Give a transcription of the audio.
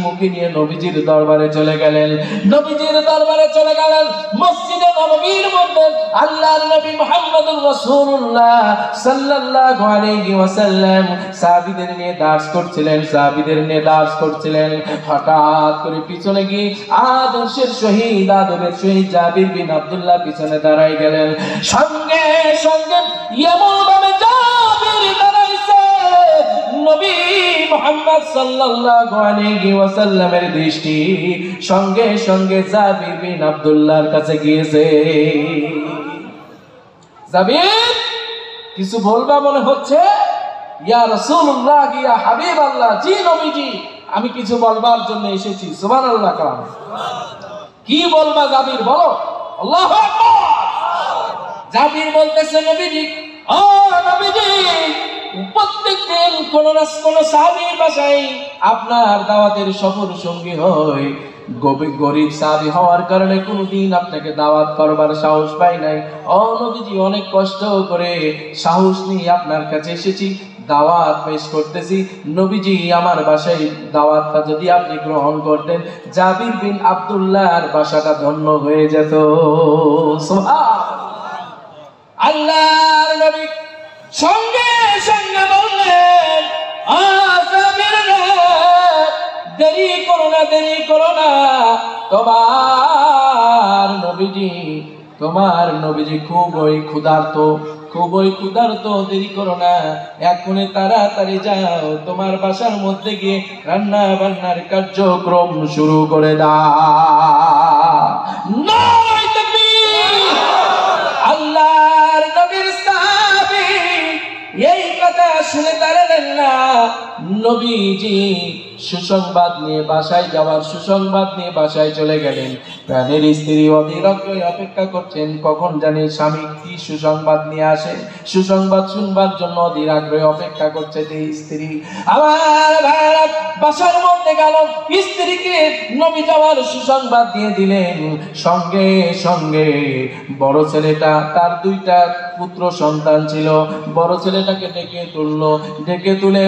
মুখে নিয়ে নবীজির দরবারে চলে গেলেন। নবীজির দরবারে চলে গেলেন। মসজিদে নববীর মধ্যে আল্লাহর নবী মুহাম্মদুর রাসূলুল্লাহ সাল্লাল্লাহু আলাইহি ওয়াসাল্লাম সাহাবীদের নিয়ে দার্স করছিলেন। হঠাৎ করে পিছনে গিয়ে আদবের শহীদ জাবির বিন আব্দুল্লাহ পিছনে দাঁড়ায় গেলেন। সঙ্গে সঙ্গে এমন ভাবে জাবির দাঁড়াইছে, নবী মুহাম্মদ সাল্লাল্লাহু আলাইহি ওয়াসাল্লামের দৃষ্টি সঙ্গে সঙ্গে জাবির বিন আব্দুল্লাহর কাছে গিয়েছে। জাবির, কিছু বলবা মনে হচ্ছে? ইয়া রাসূলুল্লাহ, ইয়া হাবিবাল্লাহ। জি নবীজি, আমি কিছু বলবার জন্য এসেছি। সুবহানাল্লাহ। কি বলবা জাবির, বলো। আল্লাহু আকবার। জাবির বলতেছে, নবীজি, ও নবীজি, প্রত্যেকদিন কোন সাহাবীর বাসায় আপনার দাওয়াতের সফর সঙ্গী হয়। গরিব সাহাবী হওয়ার কারণে কোনদিন আপনাকে দাওয়াত করবার সাহস পাই নাই। ও নবীজি, অনেক কষ্ট করে সাহস নিয়ে আপনার কাছে এসেছি, দাওয়াত পেশ করতেছি। নবীজি, আমার বাসায় দাওয়াতটা যদি আপনি গ্রহণ করতেন, জাবির বিন আব্দুল্লাহর বাসাটা ধন্য হয়ে যেত। আল্লাহর নবী সঙ্গে সঙ্গে বললেন, জাবির রে, দেরি করো না, তোমার নবীজি খুবই ক্ষুধার্ত, দেরি করো না, এখনই তাড়াতাড়ি যাও, তোমার বাসার মধ্যে গিয়ে রান্না বান্নার কার্যক্রম শুরু করে দাও। নারে তাকবীর! আল্লাহর নবীর সাহাবী এই কথা শুনে দাঁড়ালেন না। নবীজি সুসংবাদ নিয়ে বাসায় চলে গেলেন। প্রাণের স্ত্রী অধীর আগ্রহে অপেক্ষা করছেন, কখন জানি স্বামী কি সুসংবাদ নিয়ে আসে। সুসংবাদ শুনবার জন্য অধীর আগ্রহে অপেক্ষা করছে যে স্ত্রী। আমার ভাইরা বাসার মধ্যে গেল, স্ত্রীকে নবী যাওয়ার সুসংবাদ দিয়ে দিলেন। সঙ্গে সঙ্গে বড় ছেলেটা, তার 2টা পুত্র সন্তান ছিল, বড় ছেলেটাকে ডেকে তুলে